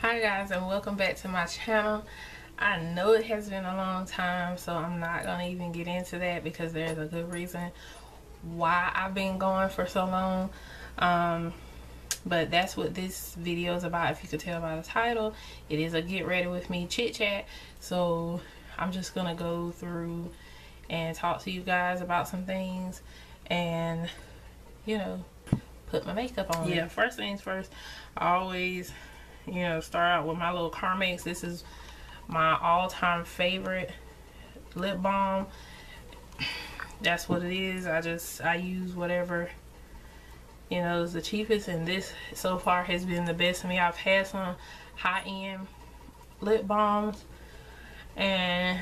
Hi guys, and welcome back to my channel. I know it has been a long time, so I'm not gonna even get into that because there's a good reason why I've been going for so long. But that's what this video is about. If you could tell by the title, it is a get ready with me chit chat. So I'm just gonna go through and talk to you guys about some things and, you know, put my makeup on. Yeah, first things first, I always, you know, start out with my little Carmex. This is my all-time favorite lip balm. That's what it is. I use whatever, you know, is the cheapest, and this so far has been the best for me. I've had some high-end lip balms and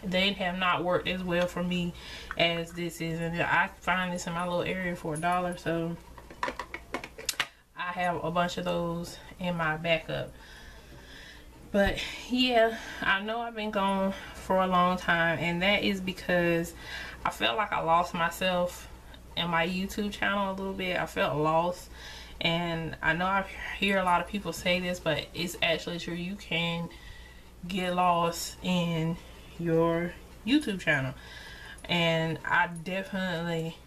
they have not worked as well for me as this is, and I find this in my little area for $1, so I have a bunch of those in my backup. But yeah, I know I've been gone for a long time, and that is because I felt like I lost myself in my YouTube channel a little bit. I felt lost, and I know I hear a lot of people say this, but it's actually true. You can get lost in your YouTube channel, and I definitely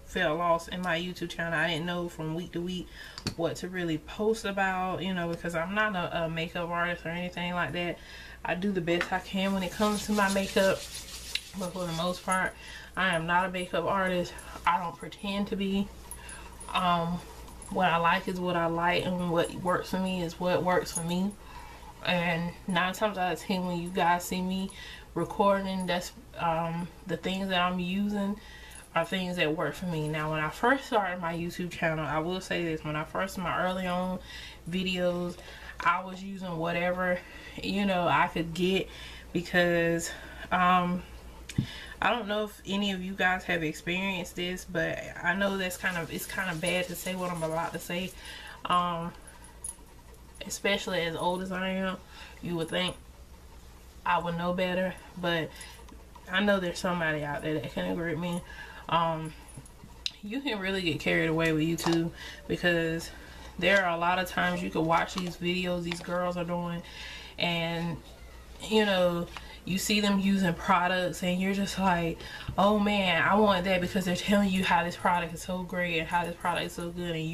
felt lost in my YouTube channel. I didn't know from week to week what to really post about, you know, because I'm not a makeup artist or anything like that. I do the best I can when it comes to my makeup, but for the most part I am not a makeup artist. I don't pretend to be. What I like is what I like, and what works for me is what works for me. And 9 times out of 10 when you guys see me recording, that's the things that I'm using are things that work for me. Now, when I first started my YouTube channel, I will say this, when I first, my early on videos, I was using whatever, you know, I could get, because I don't know if any of you guys have experienced this, but I know that's it's kind of bad to say what I'm about to say, especially as old as I am. You would think I would know better, but I know there's somebody out there that can agree with me. You can really get carried away with YouTube, because there are a lot of times you can watch these videos these girls are doing, and you know, you see them using products and you're just like, oh man, I want that, because they're telling you how this product is so great and how this product is so good, and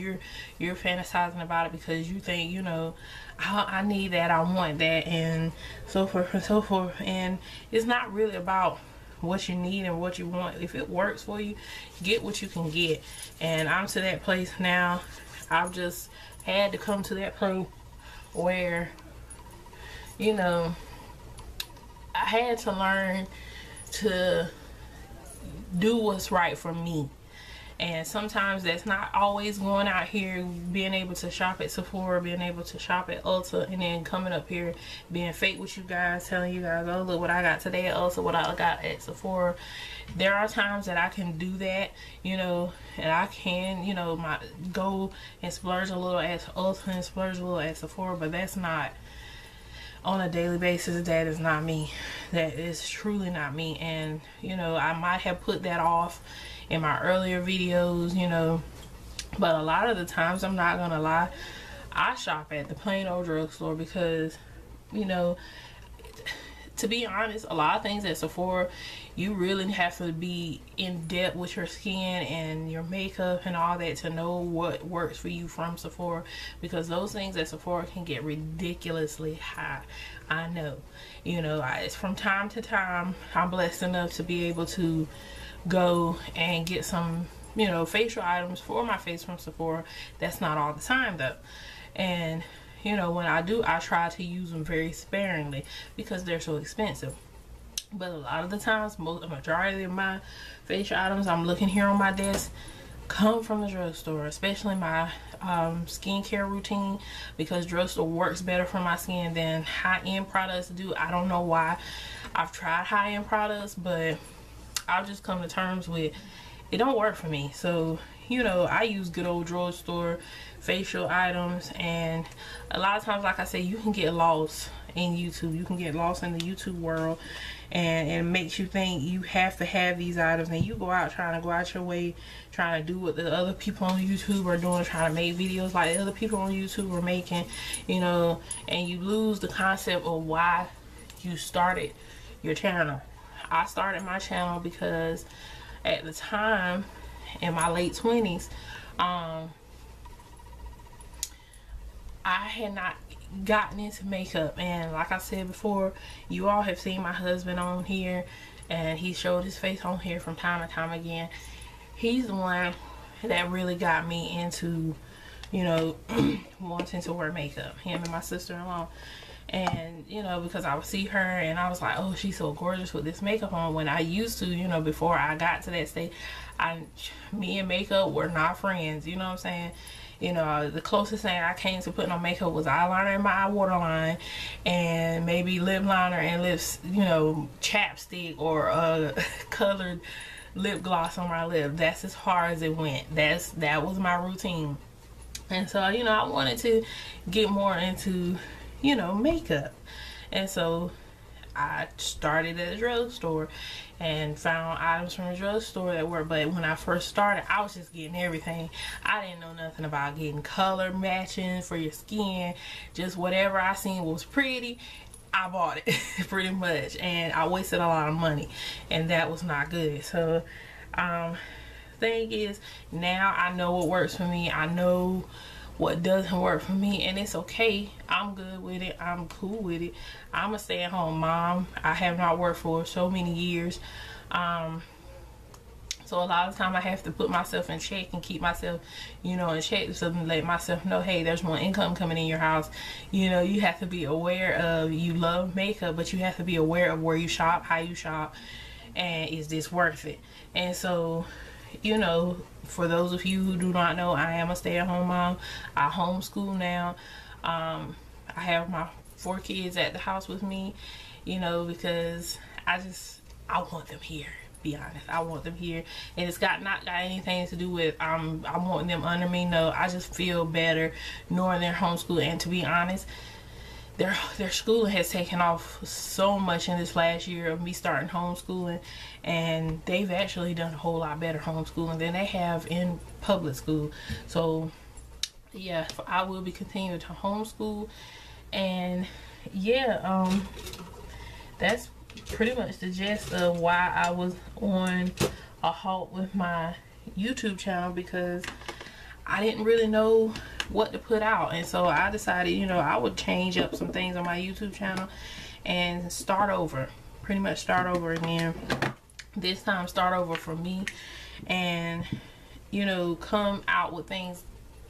you're fantasizing about it because you think, you know, I need that, I want that, and so forth and so forth. And it's not really about what you need and what you want. If it works for you, get what you can get. And I'm to that place now. I've just had to come to that place where, you know, I had to learn to do what's right for me. And sometimes that's not always going out here being able to shop at Sephora, being able to shop at Ulta, and then coming up here being fake with you guys, telling you guys, oh look what I got today at Ulta, what I got at Sephora. There are times that I can do that, you know, and I can, you know, go and splurge a little at Ulta and splurge a little at Sephora, but that's not on a daily basis. That is not me. That is truly not me. And you know, I might have put that off in my earlier videos, you know, but a lot of the times, I'm not gonna lie, I shop at the plain old drugstore, because, you know, to be honest, a lot of things at Sephora, you really have to be in depth with your skin and your makeup and all that to know what works for you from Sephora, because those things at Sephora can get ridiculously high. I know, you know, it's from time to time I'm blessed enough to be able to go and get some, you know, facial items for my face from Sephora. That's not all the time though, and you know, when I do, I try to use them very sparingly because they're so expensive. But a lot of the times, the majority of my facial items I'm looking here on my desk come from the drugstore, especially my skincare routine, because drugstore works better for my skin than high-end products do. I don't know why. I've tried high-end products, but I've just come to terms with it don't work for me. So you know, I use good old drugstore facial items, and a lot of times, like I say, you can get lost in YouTube. You can get lost in the YouTube world, and it makes you think you have to have these items, and you go out trying to go out your way, trying to do what the other people on YouTube are doing, trying to make videos like the other people on YouTube are making, you know, and you lose the concept of why you started your channel. I started my channel because at the time, in my late 20s, I had not gotten into makeup, and like I said before, you all have seen my husband on here, and he showed his face on here from time to time again. He's the one that really got me into, you know, wanting to wear makeup, him and my sister-in-law. And you know, because I would see her and I was like, oh, she's so gorgeous with this makeup on, when I used to, you know, before I got to that state, me and makeup were not friends, you know what I'm saying? You know, the closest thing I came to putting on makeup was eyeliner in my eye waterline, and maybe lip liner and lips, you know, chapstick or colored lip gloss on my lip. That's as far as it went. That was my routine. And so, you know, I wanted to get more into, you know, makeup. And so I started at a drugstore and found items from the drugstore that worked. But when I first started, I was just getting everything. I didn't know nothing about getting color matching for your skin. Just whatever I seen was pretty, I bought it pretty much. And I wasted a lot of money, and that was not good. So thing is, now I know what works for me. I know what doesn't work for me, and it's okay. I'm good with it. I'm cool with it. I'm a stay-at-home mom. I have not worked for so many years, so a lot of time I have to put myself in check and keep myself, you know, in check, so to let myself know, hey, there's more income coming in your house. You know, you have to be aware of, you love makeup, but you have to be aware of where you shop, how you shop, and is this worth it? And so, you know, for those of you who do not know, I am a stay-at-home mom. I homeschool now. I have my 4 kids at the house with me, you know, because I want them here. Be honest, I want them here, and it's not got anything to do with I want them under me. No, I just feel better knowing they're homeschooled. And to be honest, their schooling has taken off so much in this last year of me starting homeschooling, and they've actually done a whole lot better homeschooling than they have in public school. So yeah, I will be continuing to homeschool. And yeah, that's pretty much the gist of why I was on a halt with my YouTube channel, because I didn't really know what to put out. And so I decided, you know, I would change up some things on my YouTube channel and start over, pretty much start over again. This time start over for me, and you know, come out with things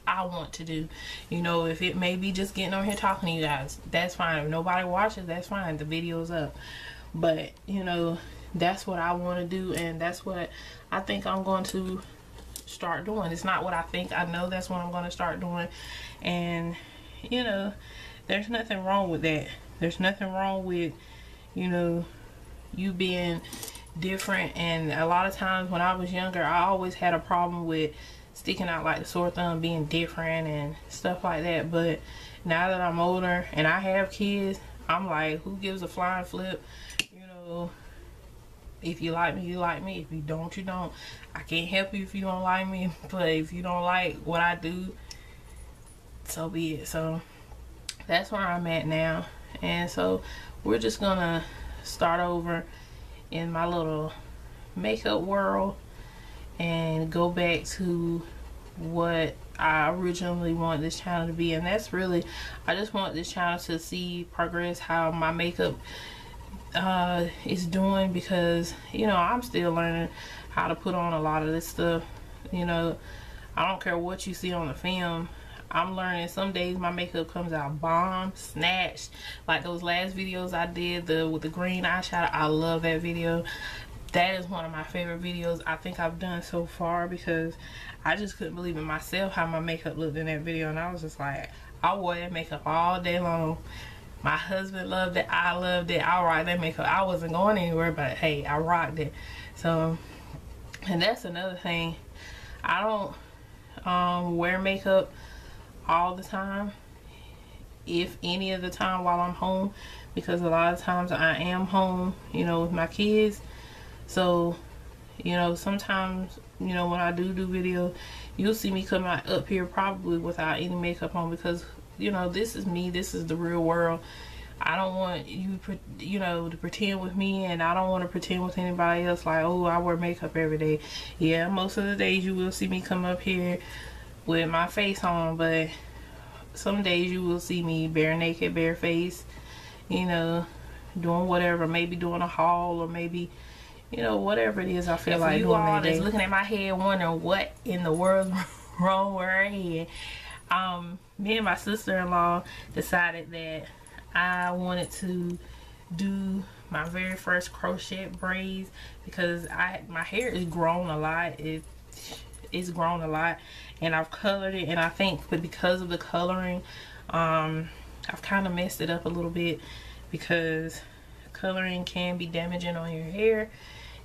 I want to do. You know, if it may be just getting on here talking to you guys, that's fine. If nobody watches, that's fine, the video's up. But you know, that's what I want to do, and that's what I think I'm going to start doing. It's not what I think, I know that's what I'm going to start doing. And you know, there's nothing wrong with that. There's nothing wrong with, you know, you being different. And a lot of times when I was younger, I always had a problem with sticking out like the sore thumb, being different and stuff like that. But now that I'm older and I have kids, I'm like, who gives a flying flip? You know, if you like me, you like me. If you don't, you don't. I can't help you if you don't like me, but if you don't like what I do, so be it. So that's where I'm at now. And so we're just gonna start over in my little makeup world and go back to what I originally wanted this channel to be. And that's really, I just want this channel to see progress, how my makeup is doing, because you know, I'm still learning how to put on a lot of this stuff. You know, I don't care what you see on the film, I'm learning. Some days my makeup comes out bomb, snatched, like those last videos I did, with the green eyeshadow. I love that video. That is one of my favorite videos I think I've done so far, because I just couldn't believe in myself how my makeup looked in that video. And I was just like, I wore that makeup all day long. My husband loved it, I loved it. I rocked that makeup. I wasn't going anywhere, but hey, I rocked it. So, and that's another thing, I don't wear makeup all the time, if any of the time while I'm home, because a lot of times I am home, you know, with my kids. So, you know, sometimes, you know, when I do video, you'll see me come out up here probably without any makeup on, because, you know, this is me, this is the real world. I don't want you, you know, to pretend with me, and I don't want to pretend with anybody else like, oh, I wear makeup every day. Yeah, most of the days you will see me come up here with my face on, but some days you will see me bare naked, bare face, you know, doing whatever, maybe doing a haul, or maybe, you know, whatever it is I feel like doing that day. Looking at my head wondering what in the world's wrong with her head, me and my sister-in-law decided that I wanted to do my very first crochet braids, because my hair is grown a lot. It's grown a lot, and I've colored it, and I think but because of the coloring, I've kind of messed it up a little bit, because coloring can be damaging on your hair,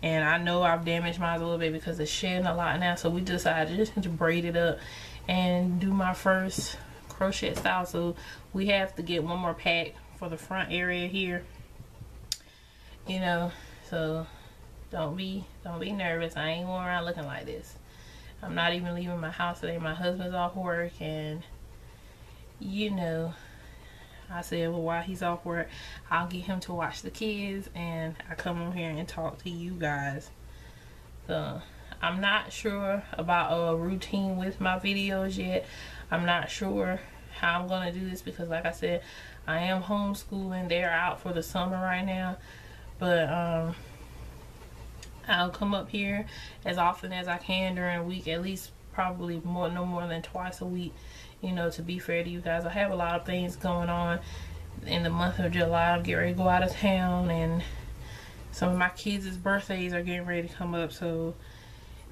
and I know I've damaged mine a little bit because it's shedding a lot now. So we decided just to braid it up and do my first crochet style. So we have to get one more pack for the front area here, you know, so don't be nervous. I ain't going around looking like this. I'm not even leaving my house today. My husband's off work, and you know, I said, well, while he's off work, I'll get him to watch the kids, and I come on here and talk to you guys. So I'm not sure about a routine with my videos yet. I'm not sure how I'm gonna do this, because like I said, I am homeschooling. They're out for the summer right now, but I'll come up here as often as I can during a week, at least probably no more than twice a week, you know, to be fair to you guys. I have a lot of things going on in the month of July. I'm getting ready to go out of town, and some of my kids' birthdays are getting ready to come up. So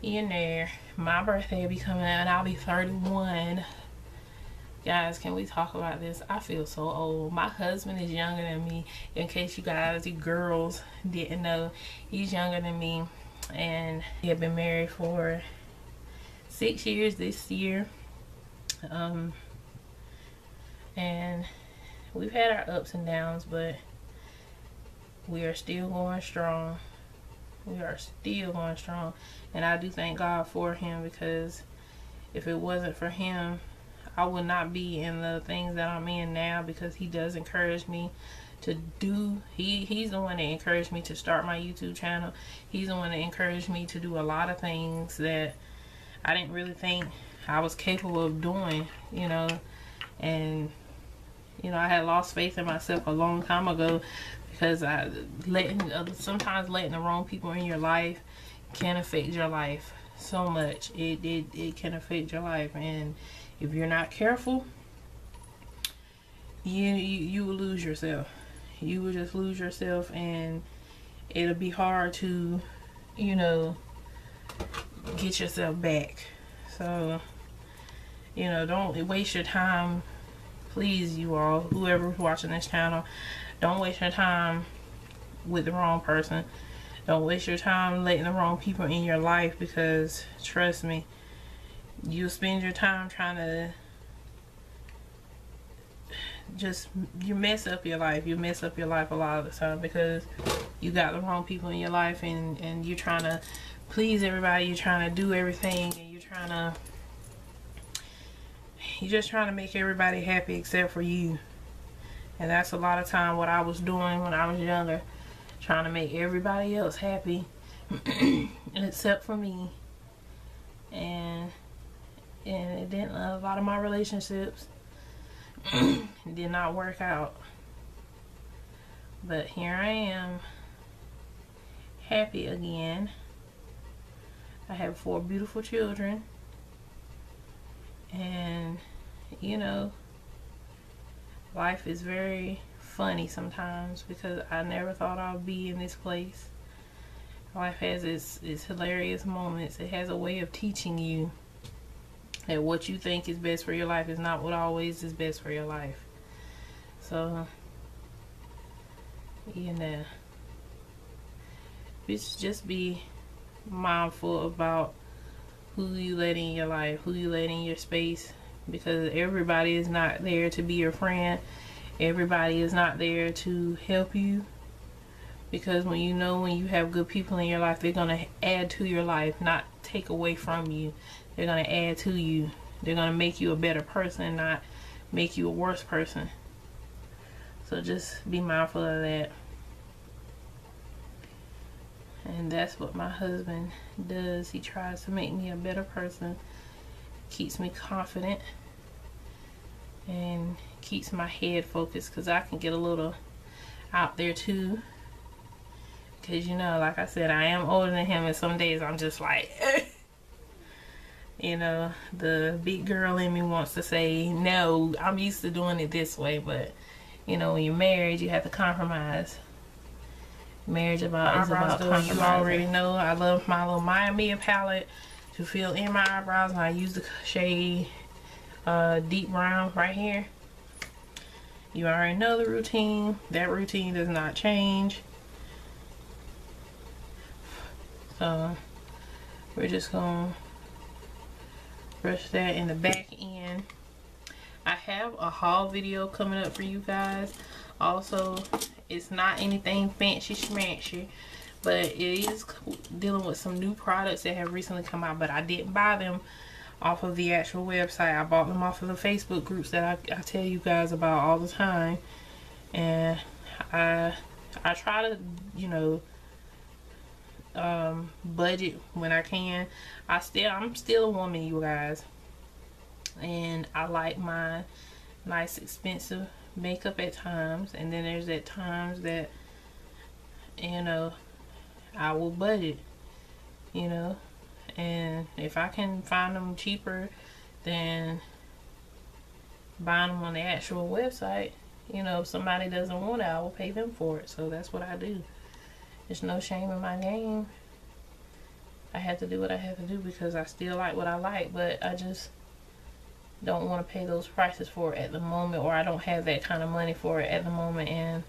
in there, my birthday will be coming out, and I'll be 31. Guys, can we talk about this? I feel so old. My husband is younger than me. In case you guys, you girls, didn't know, he's younger than me, and he had been married for 6 years this year. And we've had our ups and downs, but we are still going strong. We are still going strong, and I do thank God for him, because if it wasn't for him, I would not be in the things that I'm in now, because he does encourage me to do, he's the one that encouraged me to start my YouTube channel. He's the one that encouraged me to do a lot of things that I didn't really think I was capable of doing, you know. And you know, I had lost faith in myself a long time ago, because sometimes letting the wrong people in your life can affect your life so much. It can affect your life, and if you're not careful, you will lose yourself. You will just lose yourself, and it'll be hard to, you know, get yourself back. So, you know, don't waste your time, please, you all, whoever's watching this channel. Don't waste your time with the wrong person. Don't waste your time letting the wrong people in your life, because trust me, you'll spend your time trying to you mess up your life. You mess up your life a lot of the time, because you got the wrong people in your life, and you're trying to please everybody. You're trying to do everything, and you're just trying to make everybody happy except for you. And that's a lot of time what I was doing when I was younger, trying to make everybody else happy except for me. And it didn't, a lot of my relationships did not work out. But here I am, happy again. I have 4 beautiful children, and you know, life is very funny sometimes, because I never thought I would be in this place. Life has its hilarious moments. It has a way of teaching you that what you think is best for your life is not what always is best for your life. So, you know, just be mindful about who you let in your life, who you let in your space, because everybody is not there to be your friend. Everybody is not there to help you, because when you have good people in your life, they're gonna add to your life, not take away from you. They're gonna add to you. They're gonna make you a better person, not make you a worse person. So just be mindful of that. And that's what my husband does. He tries to make me a better person, keeps me confident, and keeps my head focused, because I can get a little out there too. Because, you know, like I said, I am older than him, and some days I'm just like, you know, the big girl in me wants to say, no, I'm used to doing it this way. But, you know, when you're married, you have to compromise. Marriage is about compromise. You already know I love my little Maya Mia palette to fill in my eyebrows, and I use the shade Deep Brown right here. You already know the routine. That routine does not change. So we're just gonna brush that in the back end. I have a haul video coming up for you guys. Also, it's not anything fancy schmancy, but it is dealing with some new products that have recently come out, but I didn't buy them off of the actual website. I bought them off of the Facebook groups that I tell you guys about all the time. And I try to, you know, budget when I can. I'm still a woman, you guys, and I like my nice expensive makeup at times, and then there's at times that, you know, I will budget, you know, and if I can find them cheaper than buying them on the actual website, you know, if somebody doesn't want it, I will pay them for it. So that's what I do. There's no shame in my game. I have to do what I have to do because I still like what I like, but I just don't want to pay those prices for it at the moment, or I don't have that kind of money for it at the moment, and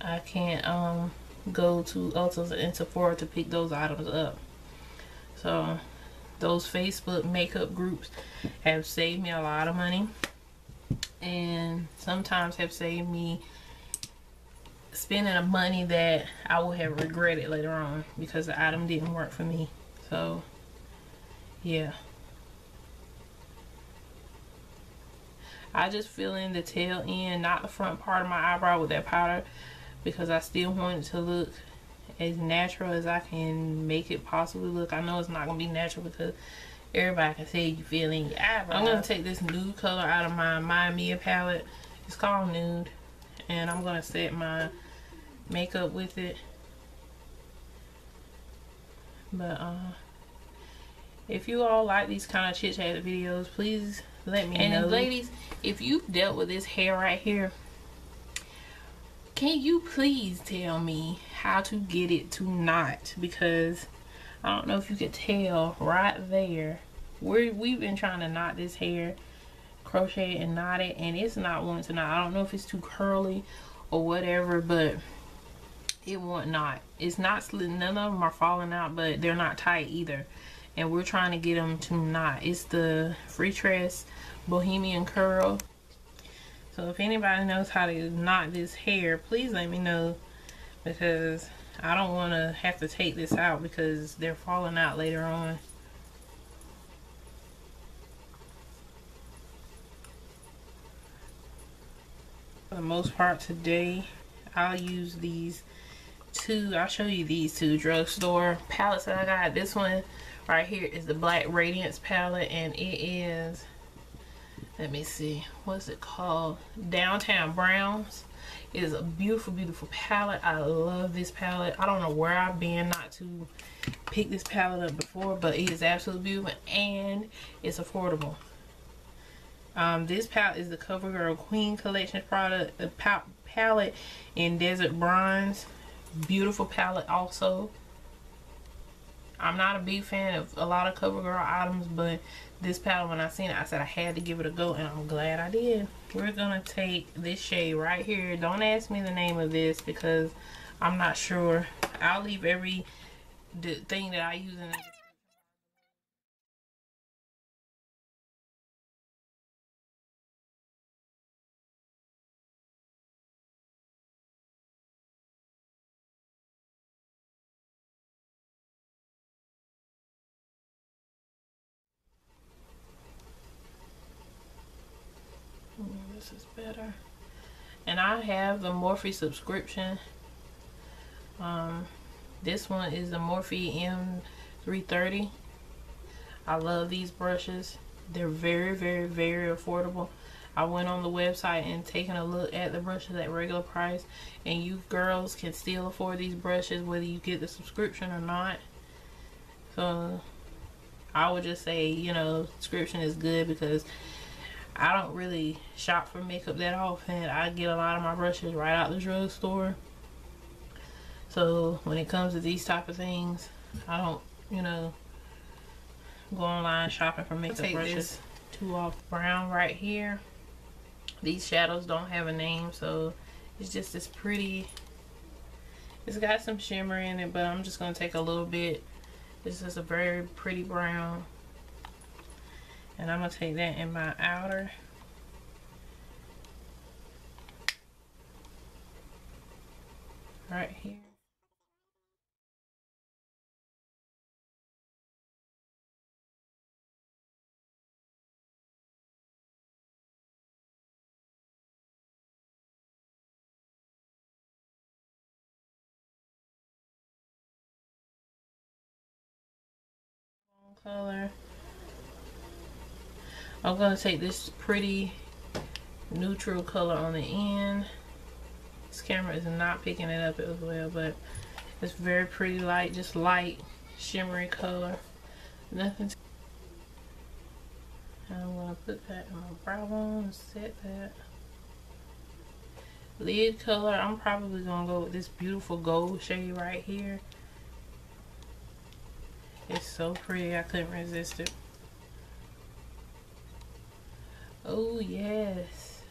I can't go to Ulta's and Sephora to pick those items up. So those Facebook makeup groups have saved me a lot of money, and sometimes have saved me spending a money that I will have regretted later on because the item didn't work for me. So yeah, I just fill in the tail end, not the front part of my eyebrow with that powder, because I still want it to look as natural as I can make it possibly look. I know it's not gonna be natural because everybody can say you feel in your eyebrow. I'm gonna take this nude color out of my Maya Mia palette. It's called Nude, and I'm gonna set my makeup with it. But if you all like these kind of chit chat videos, please let me know. And ladies, if you've dealt with this hair right here, can you please tell me how to get it to knot? Because I don't know if you could tell right there, we've been trying to knot this hair, crochet and knot it, and it's not wanting to knot. I don't know if it's too curly or whatever, but it won't knot. It's not slitting. None of them are falling out, but they're not tight either, and we're trying to get them to knot. It's the Free Tress Bohemian Curl. So if anybody knows how to knot this hair, please let me know, because I don't want to have to take this out because they're falling out later on. For the most part today, I'll use these two. I'll show you these two drugstore palettes that I got. This one right here is the Black Radiance palette, and it is, let me see, what's it called? Downtown Browns. It is a beautiful, beautiful palette. I love this palette. I don't know where I've been not to pick this palette up before, but it is absolutely beautiful and it's affordable. This palette is the Covergirl Queen Collection product, the palette in Desert Bronze. Beautiful palette also. I'm not a big fan of a lot of Covergirl items, but this palette, when I seen it, I said I had to give it a go, and I'm glad I did. We're gonna take this shade right here. Don't ask me the name of this because I'm not sure. I'll leave every thing that I use in the this is better. And I have the Morphe subscription. This one is the Morphe M330. I love these brushes. They're very, very, very affordable. I went on the website and taken a look at the brushes at regular price, and you girls can still afford these brushes whether you get the subscription or not. So I would just say, you know, subscription is good because I don't really shop for makeup that often. I get a lot of my brushes right out the drugstore. So when it comes to these type of things, I don't, you know, go online shopping for makeup brushes. Two off brown right here. These shadows don't have a name, so it's just this pretty. It's got some shimmer in it, but I'm just gonna take a little bit. This is a very pretty brown, and I'm gonna take that in my outer. Right here. Color. I'm gonna take this pretty neutral color on the end. This camera is not picking it up as well, but it's very pretty light, just light shimmery color. Nothing. I'm gonna put that in my brow bone and set that. Lid color, I'm probably gonna go with this beautiful gold shade right here. It's so pretty, I couldn't resist it. Oh yes.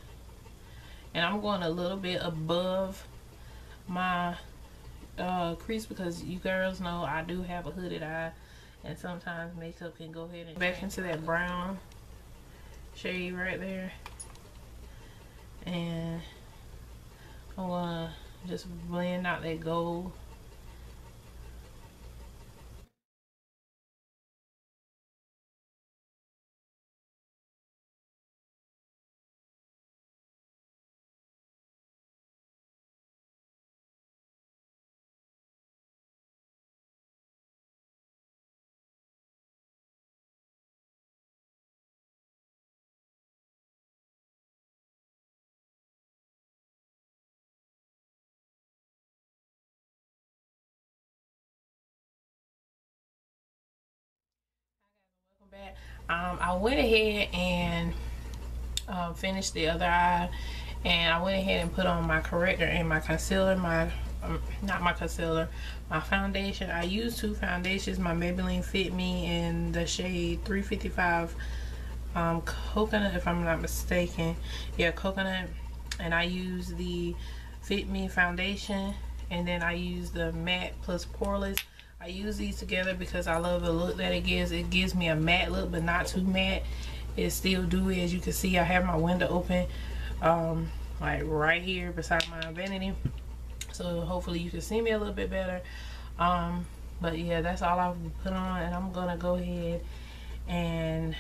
And I'm going a little bit above my crease because you girls know I do have a hooded eye, and sometimes makeup can go ahead and back into that brown shade right there. And I'm gonna just blend out that gold. Back. I went ahead and finished the other eye, and I went ahead and put on my corrector and my concealer, not my concealer, my foundation. I used two foundations, my Maybelline Fit Me in the shade 355 coconut, if I'm not mistaken. Yeah, coconut. And I used the Fit Me foundation, and then I used the Matte+Poreless. I use these together because I love the look that it gives. It gives me a matte look, but not too matte. It's still dewy. As you can see, I have my window open, like right here beside my vanity. So hopefully you can see me a little bit better. But yeah, that's all I've put on, and I'm gonna go ahead and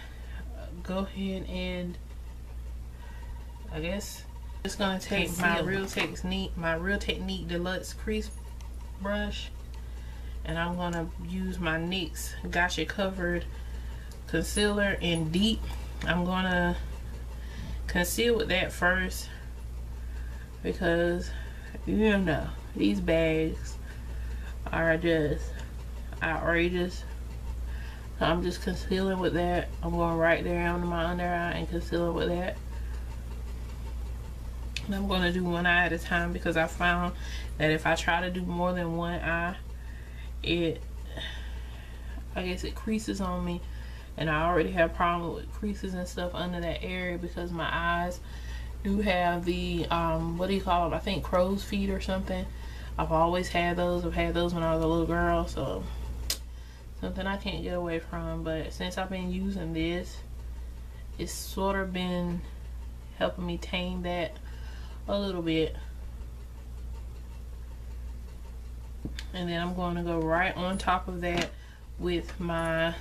I guess just gonna take my Real Technique Deluxe Crease brush. And I'm gonna use my NYX Gotcha Covered Concealer in Deep. I'm gonna conceal with that first because you know these bags are just outrageous. So I'm just concealing with that. I'm going right there under my under eye and concealing with that. And I'm gonna do one eye at a time because I found that if I try to do more than one eye, I guess it creases on me, and I already have problem with creases and stuff under that area because my eyes do have the what do you call them? I think crow's feet or something. I've always had those. I've had those when I was a little girl, so something I can't get away from. But since I've been using this, it's sort of been helping me tame that a little bit. And then I'm going to go right on top of that with my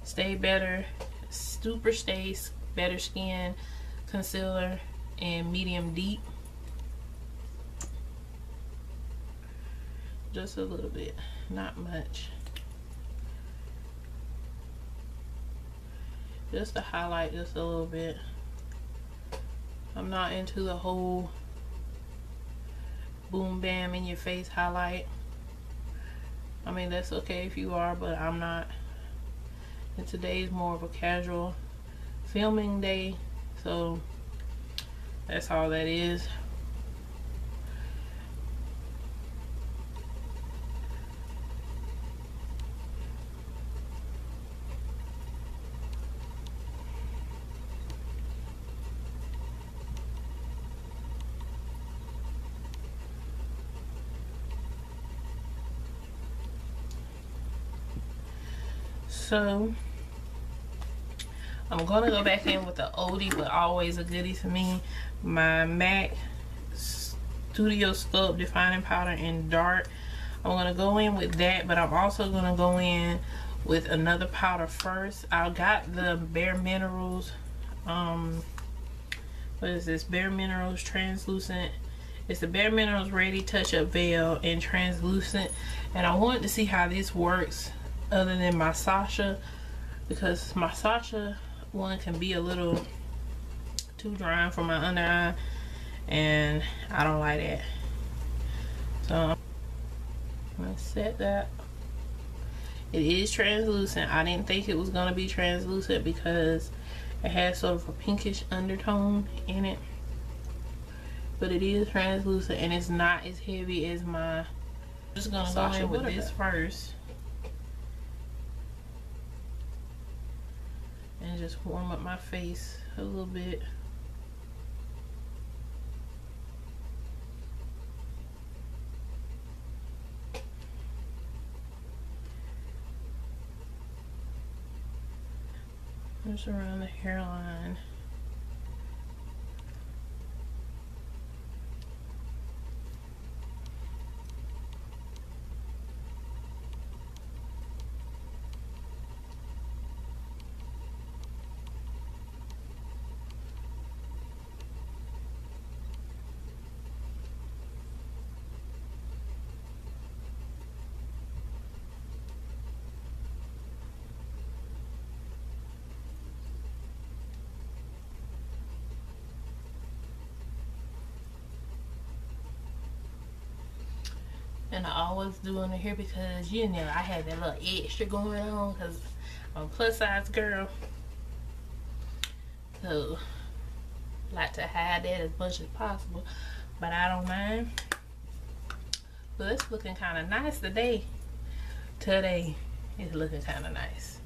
Stay Better, Superstay Better Skin Concealer in medium deep. Just a little bit, not much. Just to highlight just a little bit. I'm not into the whole boom bam in your face highlight. I mean, that's okay if you are, but I'm not. And today's more of a casual filming day, so that's all that is. So I'm gonna go back in with the oldie but always a goodie to me, my MAC Studio Sculpt Defining Powder in Dark. I'm gonna go in with that, but I'm also gonna go in with another powder first. I got the Bareminerals, what is this? Bareminerals Translucent. It's the Bareminerals Ready Touch Up Veil in Translucent, and I wanted to see how this works other than my Sasha, because my Sasha one can be a little too dry for my under eye, and I don't like that. So I'm gonna set that. It is translucent. I didn't think it was gonna be translucent because it has sort of a pinkish undertone in it, but it is translucent and it's not as heavy as my. I'm just gonna go in with this first and just warm up my face a little bit. Just around the hairline. And I always do under here because, you know, I had that little extra going on because I'm a plus size girl. So, like to hide that as much as possible. But I don't mind. But it's looking kind of nice today. Today, it's looking kind of nice.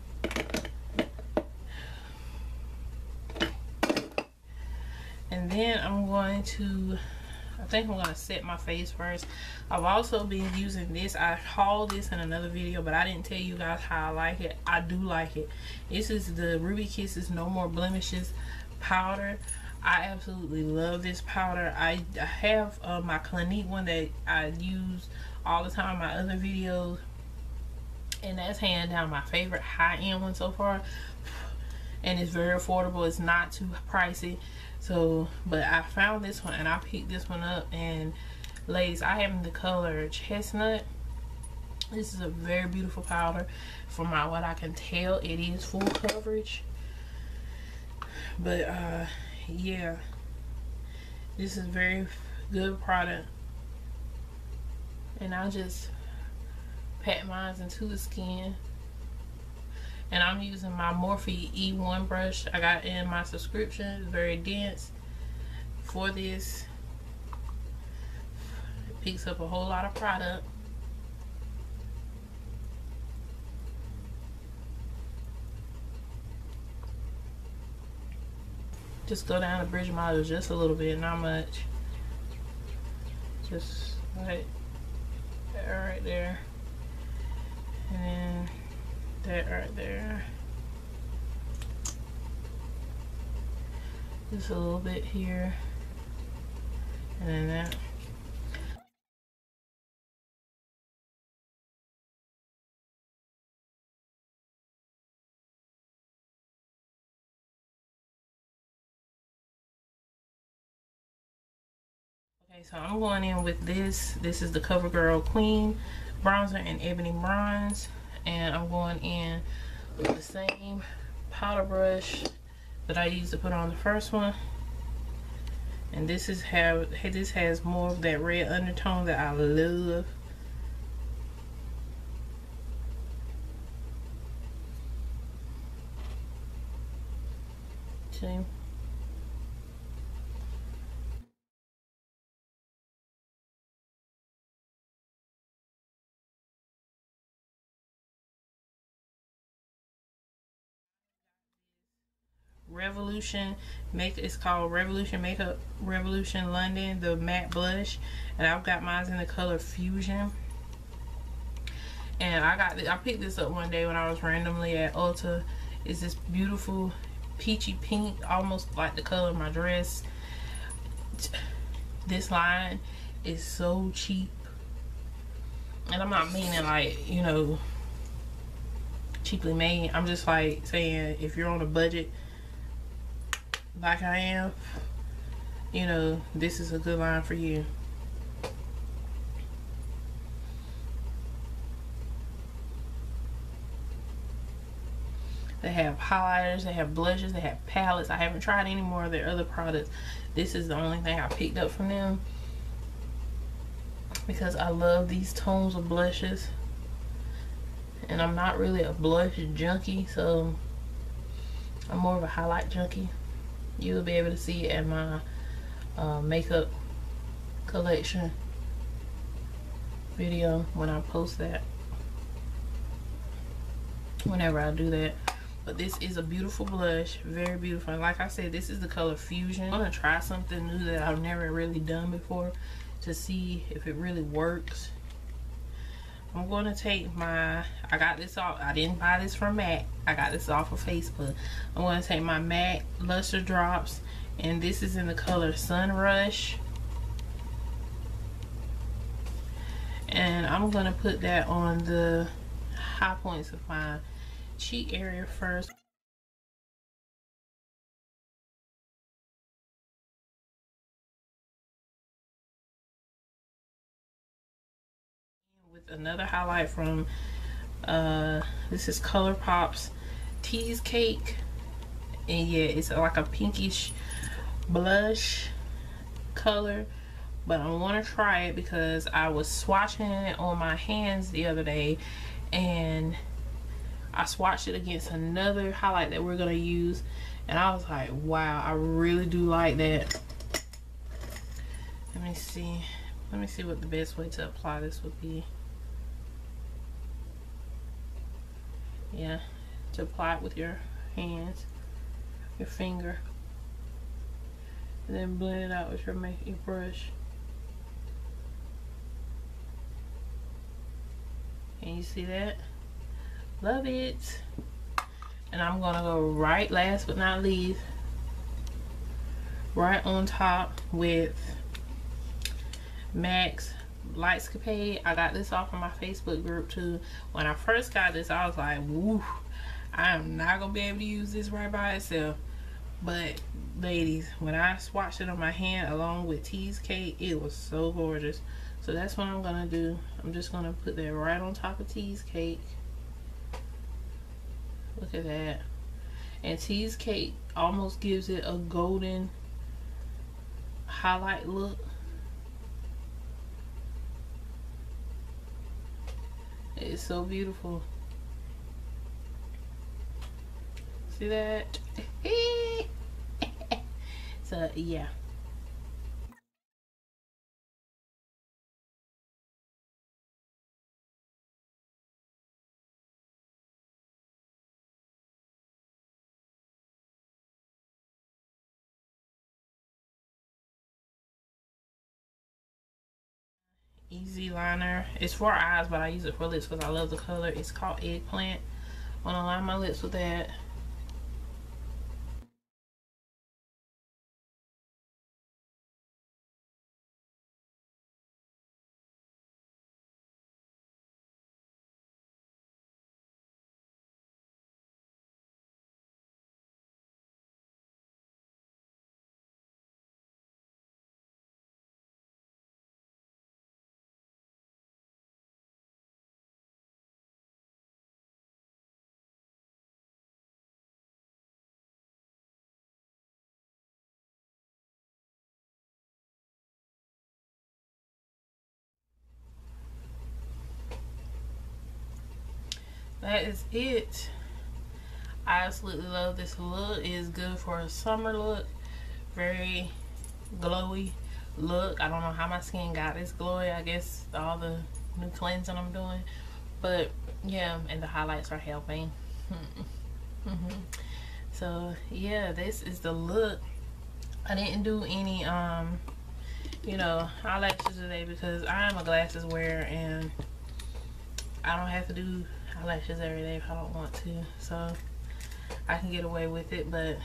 And then I'm going to, I think I'm going to set my face first. I've also been using this. I hauled this in another video, but I didn't tell you guys how I like it. I do like it. This is the Ruby Kisses No More Blemishes powder. I absolutely love this powder. I have my Clinique one that I use all the time in my other videos, and that's hands down my favorite high-end one so far, and it's very affordable. It's not too pricey. So, but I found this one and I picked this one up, and ladies, I have the color Chestnut. This is a very beautiful powder. From what I can tell, it is full coverage. But yeah, this is very good product, and I'll just pat mine into the skin. And I'm using my Morphe E1 brush I got in my subscription. It's very dense for this. It picks up a whole lot of product. Just go down the bridge model just a little bit, not much. Just like that right there. And then that right there. Just a little bit here. And then that. Okay, so I'm going in with this. This is the Covergirl Queen bronzer in Ebony Bronze, and I'm going in with the same powder brush that I used to put on the first one. And this has more of that red undertone that I love. See? It's called Revolution Makeup Revolution London, the matte blush, and I've got mine in the color Fusion. And I picked this up one day when I was randomly at Ulta. It's this beautiful peachy pink, almost like the color of my dress. This line is so cheap, and I'm not meaning like, you know, cheaply made. I'm just like saying, if you're on a budget like I am, you know, this is a good line for you. They have highlighters, they have blushes, they have palettes. I haven't tried any more of their other products. This is the only thing I picked up from them because I love these tones of blushes, and I'm not really a blush junkie, so I'm more of a highlight junkie. You'll be able to see it at my makeup collection video when I post that, whenever I do that. But this is a beautiful blush, very beautiful. And like I said, this is the color Fusion. I'm gonna try something new that I've never really done before to see if it really works. I'm gonna take my, I got this off, I didn't buy this from MAC, I got this off of Facebook. I'm gonna take my MAC Luster Drops, and this is in the color Sun Rush. And I'm gonna put that on the high points of my cheek area first. With another highlight from this is ColourPop's Tease Cake, and yeah, it's like a pinkish blush color, but I want to try it because I was swatching it on my hands the other day, and I swatched it against another highlight that we're gonna use, and I was like, wow, I really do like that. Let me see what the best way to apply this would be. Yeah, to apply it with your hands, your finger, and then blend it out with your brush. Can you see that? Love it. And I'm gonna go right, last but not least, right on top with MAC's Lightscapade. I got this off of my Facebook group too. When I first got this, I was like, woo, I am not gonna be able to use this right by itself. But ladies, when I swatched it on my hand along with Tease Cake, it was so gorgeous. So that's what I'm gonna do. I'm just gonna put that right on top of Tease Cake. Look at that. And Tease Cake almost gives it a golden highlight look. It's so beautiful. See that? So yeah. Easy liner. It's for eyes, but I use it for lips because I love the color. It's called Eggplant. I'm gonna line my lips with that. that is it. I absolutely love this look. It is good for a summer look. Very glowy look. I don't know how my skin got this glowy. I guess all the new cleansing I'm doing. But yeah, and the highlights are helping. So yeah, this is the look. I didn't do any you know, eyelashes today because I am a glasses wearer and I don't have to do eyelashes every day if I don't want to, so I can get away with it. But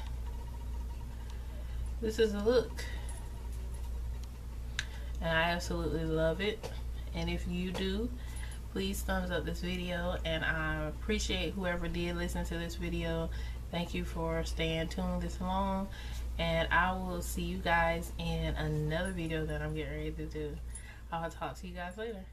this is the look and I absolutely love it. And if you do, please thumbs up this video, and I appreciate whoever did listen to this video. Thank you for staying tuned this long, and I will see you guys in another video that I'm getting ready to do. I'll talk to you guys later.